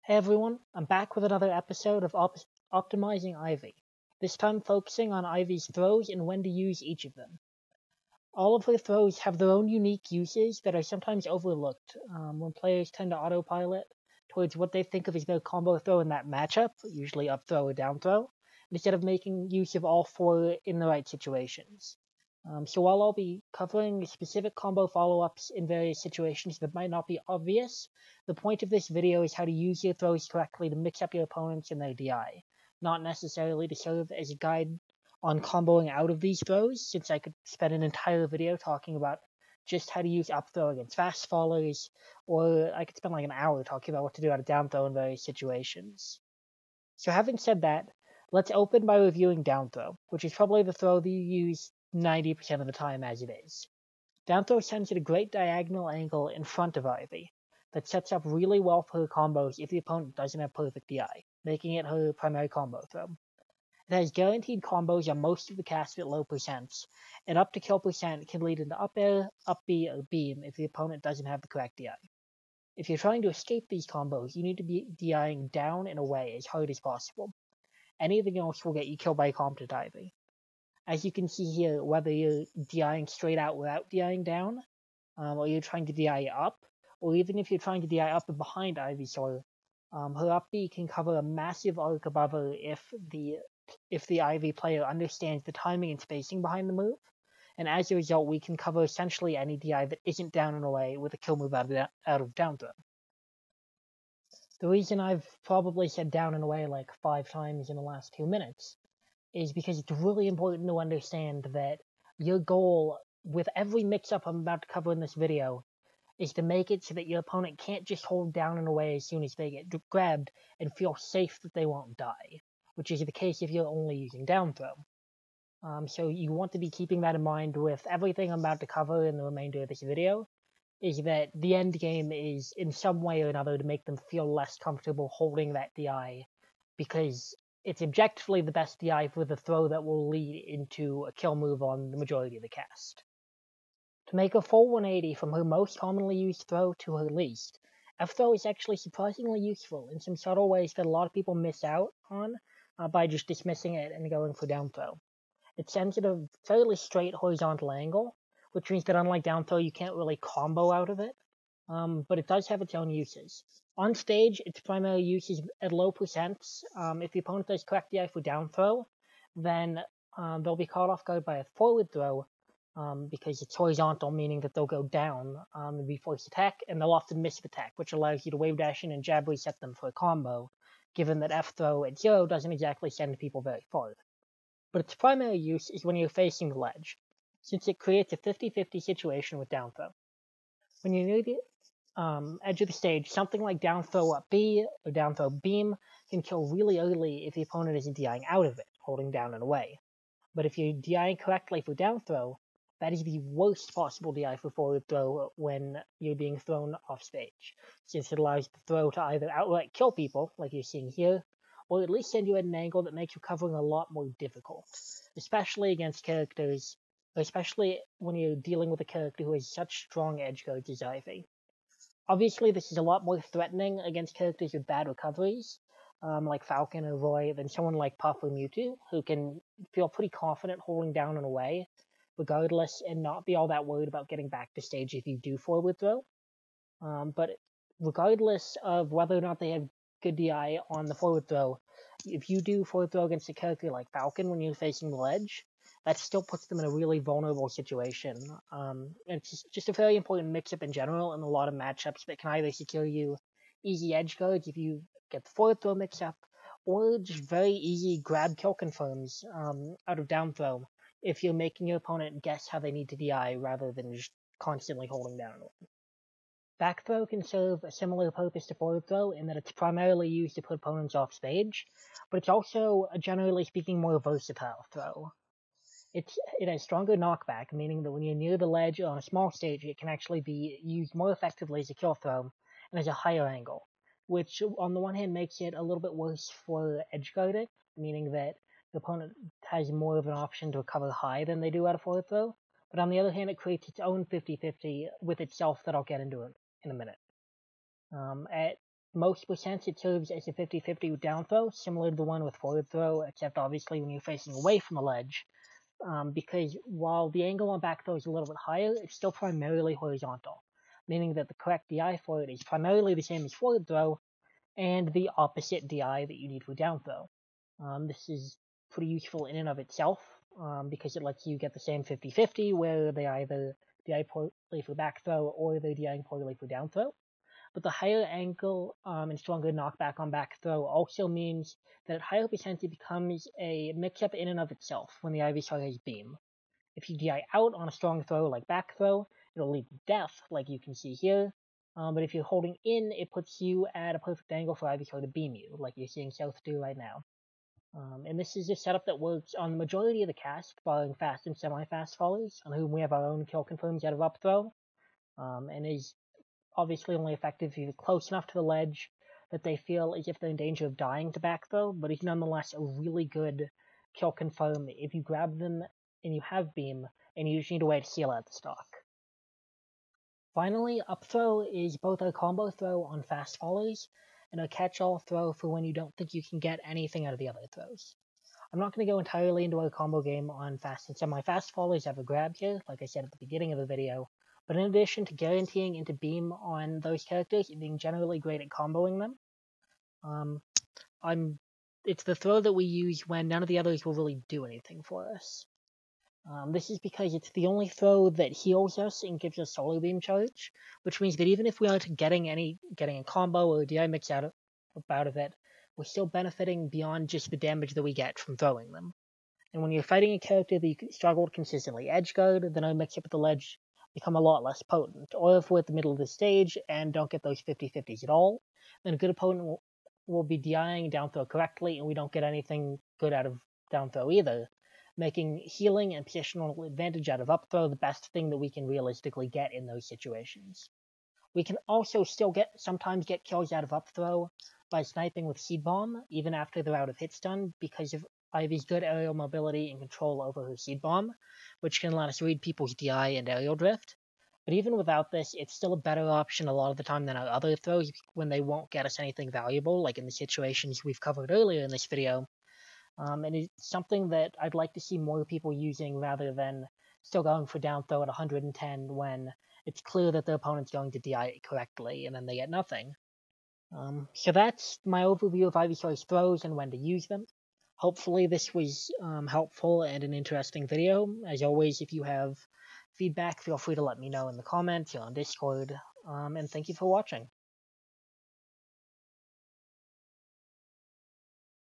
Hey everyone, I'm back with another episode of Optimizing Ivy, this time focusing on Ivy's throws and when to use each of them. All of her throws have their own unique uses that are sometimes overlooked when players tend to autopilot towards what they think of as their combo throw in that matchup, usually up throw or down throw, instead of making use of all four in the right situations. So while I'll be covering specific combo follow-ups in various situations that might not be obvious, the point of this video is how to use your throws correctly to mix up your opponents and their DI, not necessarily to serve as a guide on comboing out of these throws, since I could spend an entire video talking about just how to use up throw against fast fallers, or I could spend like an hour talking about what to do out of down throw in various situations. So having said that, let's open by reviewing down throw, which is probably the throw that you use 90% of the time as it is. Down throw sends at a great diagonal angle in front of Ivy that sets up really well for her combos if the opponent doesn't have perfect DI, making it her primary combo throw. It has guaranteed combos on most of the cast at low percents, and up to kill percent can lead into up air, up B, or beam if the opponent doesn't have the correct DI. If you're trying to escape these combos, you need to be DIing down and away as hard as possible. Anything else will get you killed by competent Ivy. As you can see here, whether you're DIing straight out without DIing down, or you're trying to DI up, or even if you're trying to DI up and behind Ivysaur, her up B can cover a massive arc above her if the Ivy player understands the timing and spacing behind the move, and as a result, we can cover essentially any DI that isn't down and away with a kill move out of down throw. The reason I've probably said down and away like 5 times in the last 2 minutes is because it's really important to understand that your goal with every mix-up I'm about to cover in this video is to make it so that your opponent can't just hold down and away as soon as they get grabbed and feel safe that they won't die, which is the case if you're only using down throw. So you want to be keeping that in mind with everything I'm about to cover in the remainder of this video, is that the end game is in some way or another to make them feel less comfortable holding that DI, because it's objectively the best DI for the throw that will lead into a kill move on the majority of the cast. To make a full 180 from her most commonly used throw to her least, F-throw is actually surprisingly useful in some subtle ways that a lot of people miss out on by just dismissing it and going for down throw. It sends at a fairly straight horizontal angle, which means that unlike down throw, you can't really combo out of it, but it does have its own uses. On stage, its primary use is at low percents. If the opponent does correct DI for down throw, then they'll be caught off guard by a forward throw, because it's horizontal, meaning that they'll go down and be forced attack, and they'll often miss the attack, which allows you to wave dash in and jab reset them for a combo, given that F throw at 0 doesn't exactly send people very far. But its primary use is when you're facing the ledge, since it creates a 50-50 situation with down throw. When you're near the edge of the stage, something like down throw up B or down throw beam can kill really early if the opponent isn't DIing out of it, holding down and away. But if you're DIing correctly for down throw, that is the worst possible DI for forward throw when you're being thrown off stage, since it allows the throw to either outright kill people, like you're seeing here, or at least send you at an angle that makes recovering a lot more difficult, especially against characters, especially when you're dealing with a character who has such strong edge guards as Ivy. Obviously, this is a lot more threatening against characters with bad recoveries, like Falcon or Roy, than someone like Puff or Mewtwo, who can feel pretty confident holding down and away, regardless, and not be all that worried about getting back to stage if you do forward throw. But regardless of whether or not they have good DI on the forward throw, if you do forward throw against a character like Falcon when you're facing the ledge, that still puts them in a really vulnerable situation. And it's just a very important mix-up in general in a lot of matchups that can either secure you easy edge guards if you get the forward throw mix-up, or just very easy grab kill confirms out of down throw if you're making your opponent guess how they need to DI rather than just constantly holding down. Back throw can serve a similar purpose to forward throw in that it's primarily used to put opponents off stage, but it's also a generally speaking more versatile throw. It has stronger knockback, meaning that when you're near the ledge on a small stage, it can actually be used more effectively as a kill throw and has a higher angle, which on the one hand makes it a little bit worse for edge guarding, meaning that the opponent has more of an option to recover high than they do out of forward throw, but on the other hand, it creates its own 50-50 with itself that I'll get into in a minute. At most percents it serves as a 50-50 down throw, similar to the one with forward throw, except obviously when you're facing away from the ledge, because while the angle on back throw is a little bit higher, it's still primarily horizontal, meaning that the correct DI for it is primarily the same as forward throw, and the opposite DI that you need for down throw. This is pretty useful in and of itself, because it lets you get the same 50-50, where they either DI poorly for back throw or they're DIing poorly for down throw. But the higher angle and stronger knockback on back throw also means that at higher percent it becomes a mix-up in and of itself when the Ivysaur has beam. If you DI out on a strong throw like back throw, it'll lead to death, like you can see here. But if you're holding in, it puts you at a perfect angle for Ivysaur to beam you, like you're seeing South do right now. And this is a setup that works on the majority of the cast, barring fast and semi-fast fallers, on whom we have our own kill confirms out of up throw, and is obviously only effective if you're close enough to the ledge that they feel as if they're in danger of dying to back throw, but is nonetheless a really good kill confirm if you grab them and you have beam, and you just need a way to heal out the stock. Finally, up throw is both a combo throw on fast fallers and a catch-all throw for when you don't think you can get anything out of the other throws. I'm not going to go entirely into a combo game on fast and semi-fast fallers ever grab here, like I said at the beginning of the video, but in addition to guaranteeing into beam on those characters and being generally great at comboing them, it's the throw that we use when none of the others will really do anything for us. This is because it's the only throw that heals us and gives us solar beam charge, which means that even if we aren't getting a combo or a DI mix out of it, we're still benefiting beyond just the damage that we get from throwing them. And when you're fighting a character that you struggle to consistently edgeguard, then our mix-up at the ledge become a lot less potent. Or if we're at the middle of the stage and don't get those 50-50s at all, then a good opponent will be DIing down throw correctly, and we don't get anything good out of down throw either, making healing and positional advantage out of up throw the best thing that we can realistically get in those situations. We can also still sometimes get kills out of up throw by sniping with Seed Bomb, even after they're out of hit stun, because of Ivy's good aerial mobility and control over her Seed Bomb, which can let us read people's DI and aerial drift. But even without this, it's still a better option a lot of the time than our other throws when they won't get us anything valuable, like in the situations we've covered earlier in this video. And it's something that I'd like to see more people using rather than still going for down throw at 110 when it's clear that the opponent's going to DI it correctly and then they get nothing. So that's my overview of Ivysaur's throws and when to use them. Hopefully this was helpful and an interesting video. As always, if you have feedback, feel free to let me know in the comments or on Discord. And thank you for watching.